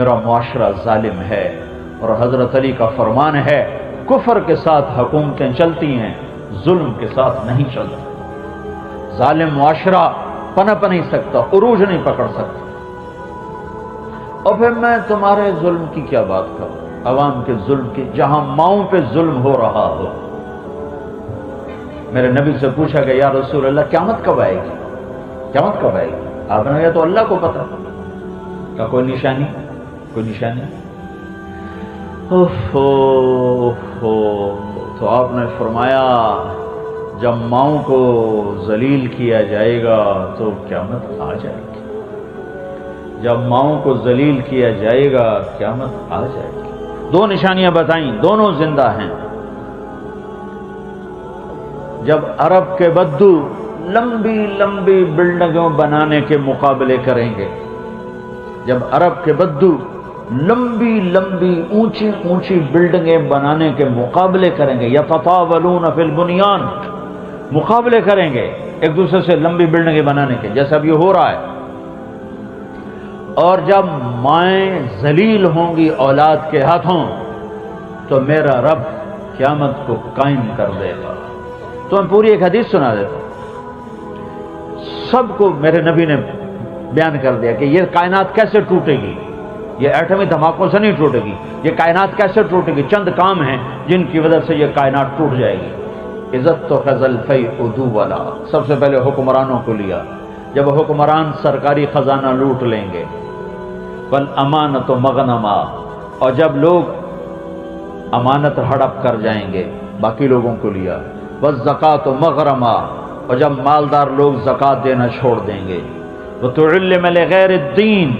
میرا معاشرہ ظالم ہے، اور حضرت علی کا فرمان ہے کفر کے ساتھ حکومتیں چلتی ہیں، ظلم کے ساتھ نہیں چلتی۔ ظالم معاشرہ پنپ نہیں سکتا، عروج نہیں پکڑ سکتا۔ اور پھر میں تمہارے ظلم کی کیا بات کروں، عوام کے ظلم کی، جہاں ماؤں پہ ظلم ہو رہا ہو۔ میرے نبی سے پوچھا کہ یا رسول اللہ قیامت کب آئے گی، قیامت کب آئے گی؟ آپ نے کہا تو اللہ کو پتہ، کا کوئی نشانی، کوئی نشانی؟ تو آپ نے فرمایا جب ماؤں کو ذلیل کیا جائے گا تو قیامت آ جائے گی، جب ماؤں کو ذلیل کیا جائے گا قیامت آ جائے گی۔ دو نشانیاں بتائیں، دونوں زندہ ہیں۔ جب عرب کے بدو لمبی لمبی بلڈنگوں بنانے کے مقابلے کریں گے، جب عرب کے بدو لمبی لمبی اونچی اونچی بلڈنگیں بنانے کے مقابلے کریں گے، یتطاولون فی البنیان، مقابلے کریں گے ایک دوسرے سے لمبی بلڈنگیں بنانے کے، جیسا اب یہ ہو رہا ہے۔ اور جب مائیں ذلیل ہوں گی اولاد کے ہاتھوں تو میرا رب قیامت کو قائم کر دے گا۔ تو میں پوری ایک حدیث سنا دیتا ہوں، سب کو میرے نبی نے بیان کر دیا کہ یہ کائنات کیسے ٹوٹے گی، یہ ایٹمی دھماکوں سے نہیں ٹوٹے گی، یہ کائنات کیسے ٹوٹے گی۔ چند کام ہیں جن کی وجہ سے یہ کائنات ٹوٹ جائے گی۔ عزت تو خزل فی ادو والا، سب سے پہلے حکمرانوں کو لیا، جب حکمران سرکاری خزانہ لوٹ لیں گے، والامانۃ مغنما، اور جب لوگ امانت ہڑپ کر جائیں گے باقی لوگوں کو لیا، والزکاۃ مغرما، اور جب مالدار لوگ زکوٰۃ دینا چھوڑ دیں گے، وتعلم لغیر الدین،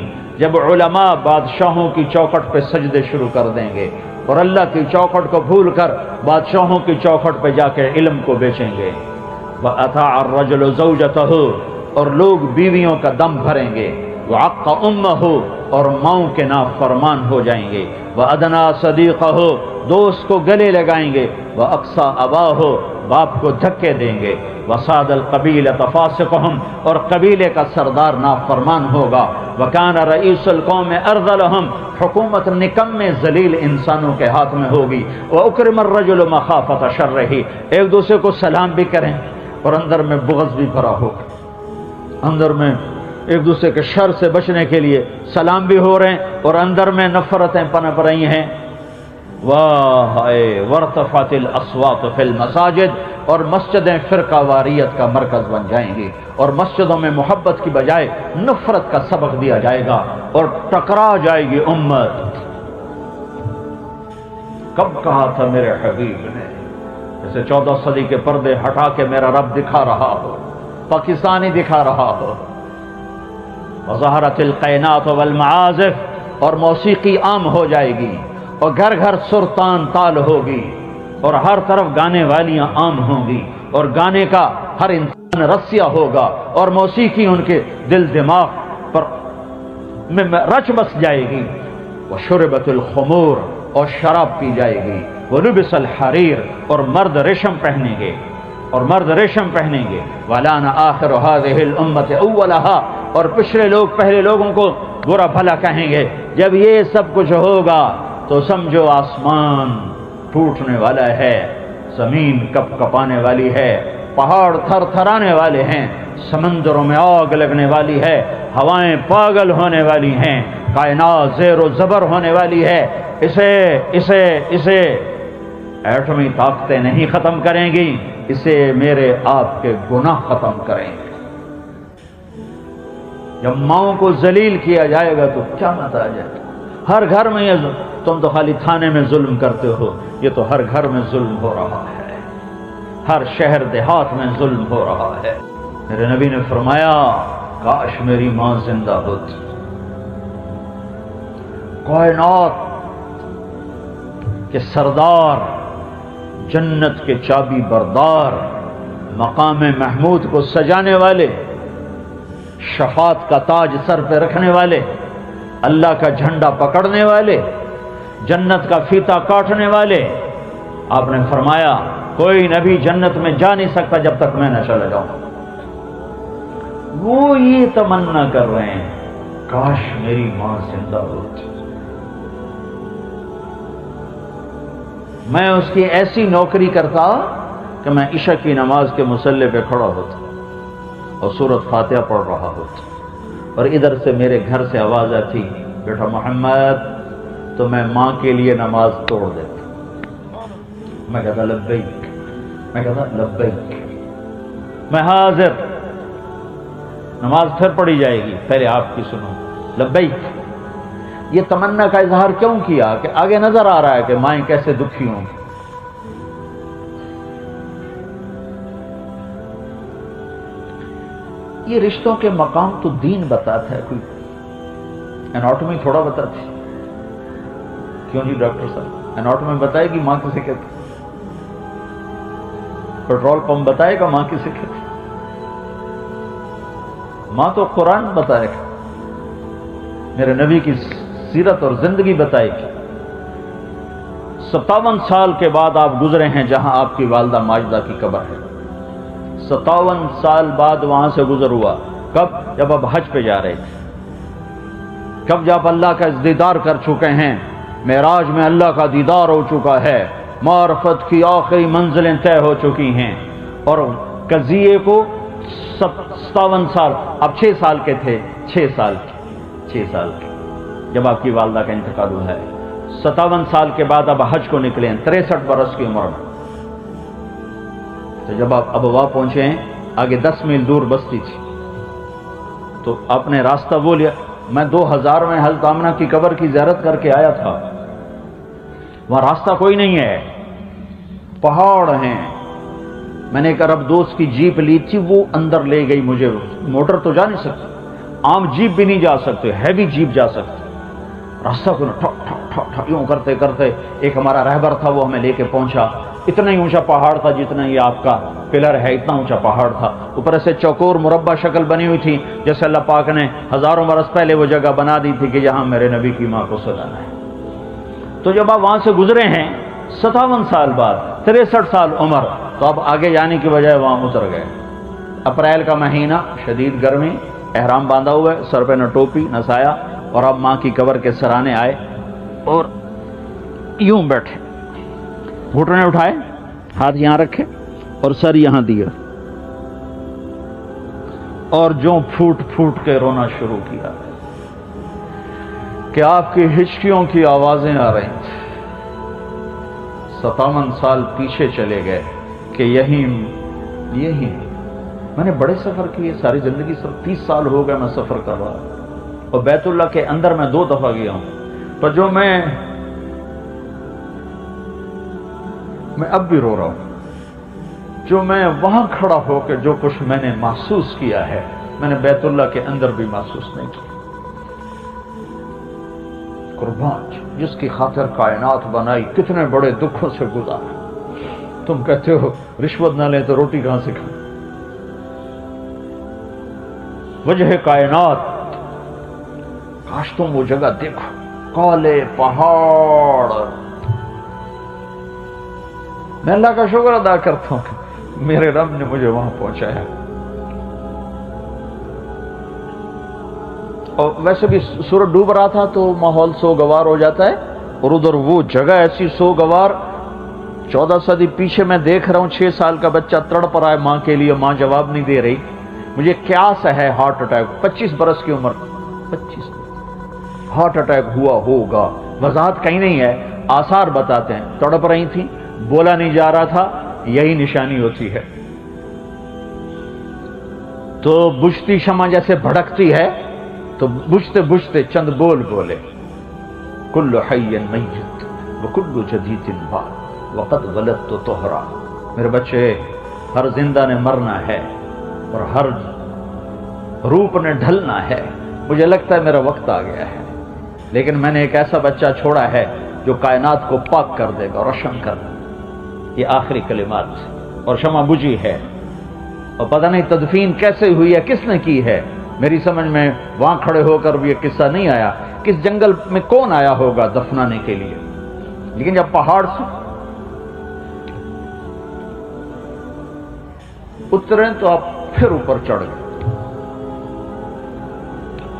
جب علماء بادشاہوں کی چوکھٹ پہ سجدے شروع کر دیں گے اور اللہ کی چوکھٹ کو بھول کر بادشاہوں کی چوکھٹ پہ جا کے علم کو بیچیں گے، وَأَطَاعَ الرَّجُلُ زَوْجَتَهُ، اور لوگ بیویوں کا دم بھریں گے، وَعَقَّ أُمَّهُ، اور ماؤں کے نافرمان ہو جائیں گے، وَأَدْنَىٰ صَدِيقَهُ، دوست کو گلے لگائیں گے، وَأَقْصَىٰ أَبَاهُ، باپ کو دھکے دیں گے، وَصَادَ الْقَبِيلَةَ فَاسِقُهُمْ، اور قبیلے کا سردار نافرمان ہوگا، وَكَانَ رَئِيسُ الْقَوْمِ أَرْذَلَهُمْ، حکومت نکمے ذلیل انسانوں کے ہاتھ میں ہوگی، وَأُكْرِمَ الرَّجُلُ مَخَافَةَ شَرِّهِ، ایک دوسرے کو سلام بھی کریں اور اندر میں بغض بھی بھرا ہوگا، اندر میں ایک دوسرے کے شر سے بچنے کے لیے سلام بھی ہو رہے ہیں اور اندر میں نفرتیں پنپ رہی ہیں۔ وارتفعت الاصوات فی المساجد، اور مسجدیں فرقہ واریت کا مرکز بن جائیں گی، اور مسجدوں میں محبت کی بجائے نفرت کا سبق دیا جائے گا اور ٹکرا جائے گی امت۔ کب کہا تھا میرے حبیب نے، جیسے 14 صدی کے پردے ہٹا کے میرا رب دکھا رہا ہو، پاکستانی دکھا رہا ہو۔ وظہرت القینات والمعازف، اور موسیقی عام ہو جائے گی، اور گھر گھر سرتان تال ہوگی، اور ہر طرف گانے والیاں عام ہوں گی، اور گانے کا ہر انسان رسیا ہوگا، اور موسیقی ان کے دل دماغ پر میں رچ بس جائے گی۔ وشربت الخمور، اور شراب پی جائے گی۔ ولبس الحریر، اور مرد ریشم پہنیں گے، اور مرد ریشم پہنیں گے۔ ولان آخر هذه الامه اولها، اور پچھلے لوگ پہلے لوگوں کو برا بھلا کہیں گے۔ جب یہ سب کچھ ہوگا تو سمجھو آسمان ٹوٹنے والا ہے، زمین کپ کپانے والی ہے، پہاڑ تھر تھرانے والے ہیں، سمندروں میں آگ لگنے والی ہے، ہوائیں پاگل ہونے والی ہیں، کائنات زیر و زبر ہونے والی ہے۔ اسے ایٹمی طاقتیں نہیں ختم کریں گی، اسے میرے آپ کے گناہ ختم کریں گے۔ جب ماؤں کو ذلیل کیا جائے گا تو کیا مت آ جائے گا۔ ہر گھر میں یہ تم تو خالی تھانے میں ظلم کرتے ہو، یہ تو ہر گھر میں ظلم ہو رہا ہے، ہر شہر دیہات میں ظلم ہو رہا ہے۔ میرے نبی نے فرمایا کاش میری ماں زندہ ہوتی، کائنات کے سردار، جنت کے چابی بردار، مقام محمود کو سجانے والے، شفاعت کا تاج سر پہ رکھنے والے، اللہ کا جھنڈا پکڑنے والے، جنت کا فیتا کاٹنے والے۔ آپ نے فرمایا کوئی نبی جنت میں جا نہیں سکتا جب تک میں نہ چلا جاؤں۔ وہ یہ تمنا کر رہے ہیں کاش میری ماں زندہ ہوتی۔ میں اس کی ایسی نوکری کرتا کہ میں عشاء کی نماز کے مصلی پہ کھڑا ہوتا اور سورۃ فاتحہ پڑھ رہا ہوتا، اور ادھر سے میرے گھر سے آواز آتی، بیٹا محمد، تو میں ماں کے لیے نماز توڑ دیتا۔ میں کہتا لبیک، میں کہتا لبیک، میں حاضر، نماز پھر پڑھی جائے گی، پہلے آپ کی سنو، لبیک۔ یہ تمنا کا اظہار کیوں کیا؟ کہ آگے نظر آ رہا ہے کہ مائیں کیسے دکھی ہوں۔ یہ رشتوں کے مقام تو دین بتاتا ہے، کوئی اناٹومی تھوڑا بتاتی۔ کیوں جی ڈاکٹر صاحب، اناٹومی بتائے گی ماں کسے کہتی، پیٹرول پمپ بتائے گا ماں کسے کہتی، ماں تو قرآن بتائے گا، میرے نبی کی سیرت اور زندگی بتائے گی۔ 57 سال کے بعد آپ گزرے ہیں جہاں آپ کی والدہ ماجدہ کی قبر ہے، 57 سال بعد وہاں سے گزر ہوا۔ کب؟ جب آپ حج پہ جا رہے تھے، کب؟ جب اللہ کا دیدار کر چکے ہیں، معراج میں اللہ کا دیدار ہو چکا ہے، معرفت کی آخری منزلیں طے ہو چکی ہیں، اور قضیے کو 57 سال، اب 6 سال کے تھے، 6 سال کے جب آپ کی والدہ کا انتقال ہوا ہے، 57 سال کے بعد اب حج کو نکلے ہیں 63 برس کی عمر میں۔ تو جب آپ ابوا پہنچے ہیں، آگے 10 میل دور بستی تھی، تو آپ نے راستہ وہ لیا۔ میں 2000 میں حضرت آمنہ کی قبر کی زیارت کر کے آیا تھا، وہاں راستہ کوئی نہیں ہے، پہاڑ ہیں۔ میں نے ایک عرب دوست کی جیپ لی تھی، وہ اندر لے گئی مجھے، موٹر تو جا نہیں سکتی، عام جیپ بھی نہیں جا سکتے، ہیوی جیپ جا سکتے۔ راستہ کو ٹھک ٹھک ٹھک ٹھک یوں کرتے کرتے ایک ہمارا رہبر تھا، وہ ہمیں لے کے پہنچا۔ اتنا ہی اونچا پہاڑ تھا جتنا یہ آپ کا پلر ہے، اتنا اونچا پہاڑ تھا، اوپر سے چوکور مربع شکل بنی ہوئی تھی، جیسے اللہ پاک نے ہزاروں برس پہلے وہ جگہ بنا دی تھی کہ جہاں میرے نبی کی ماں کو سلانا ہے۔ تو جب آپ وہاں سے گزرے ہیں 57 سال بعد، 63 سال عمر، تو اب آگے جانے کی بجائے وہاں اتر گئے۔ اپریل کا مہینہ، شدید گرمی، احرام باندھا ہوا ہے، سر پہ نہ ٹوپی نہ سایہ، اور اب ماں کی قبر کے سرانے آئے اور یوں بیٹھے، گھٹنے اٹھائے، ہاتھ یہاں رکھے اور سر یہاں دیا، اور جو پھوٹ پھوٹ کے رونا شروع کیا کہ آپ کی ہچکیوں کی آوازیں آ رہی تھیں۔ 57 سال پیچھے چلے گئے کہ یہی میں نے بڑے سفر کیے، ساری زندگی 30 سال ہو گئے میں سفر کر رہا، اور بیت اللہ کے اندر میں 2 دفعہ گیا ہوں، پر جو میں اب بھی رو رہا ہوں، جو میں وہاں کھڑا ہو کے جو کچھ میں نے محسوس کیا ہے، میں نے بیت اللہ کے اندر بھی محسوس نہیں کیا۔ قربان جس کی خاطر کائنات بنائی، کتنے بڑے دکھوں سے گزارا، تم کہتے ہو رشوت نہ لیں تو روٹی کہاں سے کھائیں؟ وجہ کائنات، کاش تم وہ جگہ دیکھو، کالے پہاڑ۔ میں اللہ کا شکر ادا کرتا ہوں کہ میرے رب نے مجھے وہاں پہنچایا۔ اور ویسے بھی سورج ڈوب رہا تھا تو ماحول سوگوار ہو جاتا ہے، اور ادھر وہ جگہ ایسی سوگوار، 14 صدی پیچھے میں دیکھ رہا ہوں 6 سال کا بچہ تڑپ رہا ہے ماں کے لیے، ماں جواب نہیں دے رہی، مجھے قیاس ہے ہارٹ اٹیک، 25 برس کی عمر، 25 ہارٹ اٹیک ہوا ہوگا، وضاحت کہیں نہیں ہے، آثار بتاتے ہیں، تڑپ رہی تھی، بولا نہیں جا رہا تھا، یہی نشانی ہوتی ہے۔ تو بجھتی شمع جیسے بھڑکتی ہے، تو بجھتے بجھتے چند بول بولے، کل حی میت وکل جدید بار وقد غلطت طہرا، میرے بچے ہر زندہ نے مرنا ہے اور ہر روپ نے ڈھلنا ہے، مجھے لگتا ہے میرا وقت آ گیا ہے، لیکن میں نے ایک ایسا بچہ چھوڑا ہے جو کائنات کو پاک کر دے گا، روشن کر دے گا۔ یہ آخری کلمات، اور شمع بجھی ہے، اور پتہ نہیں تدفین کیسے ہوئی ہے، کس نے کی ہے، میری سمجھ میں وہاں کھڑے ہو کر بھی یہ قصہ نہیں آیا، کس جنگل میں کون آیا ہوگا دفنانے کے لیے، لیکن جب پہاڑ سے اتریں تو آپ پھر اوپر چڑھ گئے۔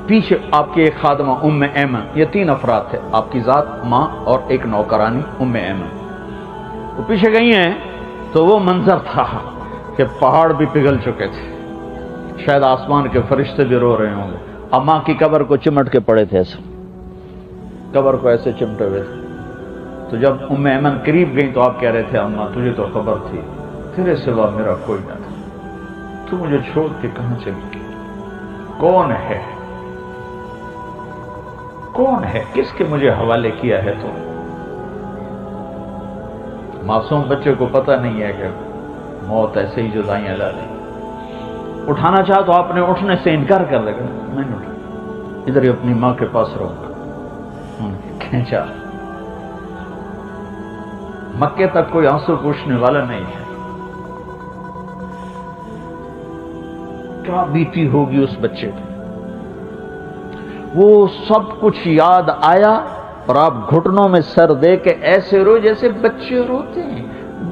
پیچھے آپ کی ایک خادمہ ام ایمن، یہ 3 افراد تھے، آپ کی ذات، ماں اور ایک نوکرانی ام ایمن، وہ پیچھے گئی ہیں تو وہ منظر تھا کہ پہاڑ بھی پگھل چکے تھے، شاید آسمان کے فرشتے بھی رو رہے ہوں گے. اماں کی قبر کو چمٹ کے پڑے تھے، ایسے قبر کو ایسے چمٹے ہوئے تھے. تو جب ام ایمن قریب گئی تو آپ کہہ رہے تھے اماں تجھے تو خبر تھی، تیرے سوا میرا کوئی نہ تھا، تو مجھے چھوڑ کے کہاں چلی؟ کون ہے، کون ہے، کس کے مجھے حوالے کیا ہے؟ تو معصوم بچے کو پتہ نہیں ہے کہ موت ایسے ہی جدائیاں لا دیں. اٹھانا چاہا تو آپ نے اٹھنے سے انکار کر دے گا، میں نہیں اٹھا، ادھر ہی اپنی ماں کے پاس رہوں گا. کھینچا، مکے تک کوئی آنسو پوچھنے والا نہیں ہے. کیا بیتی ہوگی اس بچے پہ. وہ سب کچھ یاد آیا اور آپ گھٹنوں میں سر دے کے ایسے رو جیسے بچے روتے ہیں.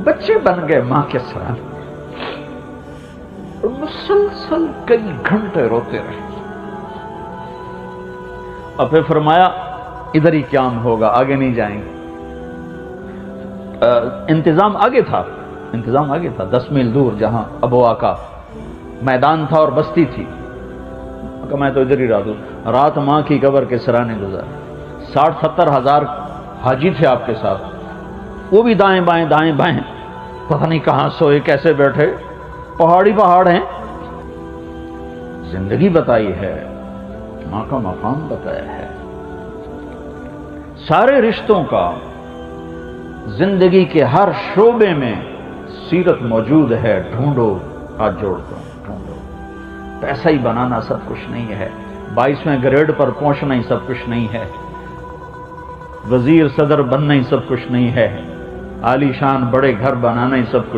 بچے بن گئے ماں کے ساتھ، اور مسلسل کئی گھنٹے روتے رہے. اور پھر فرمایا ادھر ہی قیام ہوگا، آگے نہیں جائیں گے. انتظام آگے تھا، 10 میل دور جہاں ابوا کا میدان تھا اور بستی تھی. کہ میں تو ادھر ہی رہ دوں. رات ماں کی قبر کے سرانے گزار. 60-70 ہزار حاجی تھے آپ کے ساتھ، وہ بھی دائیں بائیں دائیں بائیں، پتہ نہیں کہاں سوئے کیسے بیٹھے. پہاڑی پہاڑ ہیں. زندگی بتائی ہے، ماں کا مقام بتایا ہے، سارے رشتوں کا، زندگی کے ہر شعبے میں سیرت موجود ہے. ڈھونڈو، ہاتھ جوڑ دو، ڈھونڈو. پیسہ ہی بنانا سب کچھ نہیں ہے، 22ویں گریڈ پر پہنچنا ہی سب کچھ نہیں ہے، وزیر صدر بننا ہی سب کچھ نہیں ہے، عالی شان بڑے گھر بنانا ہی سب کچھ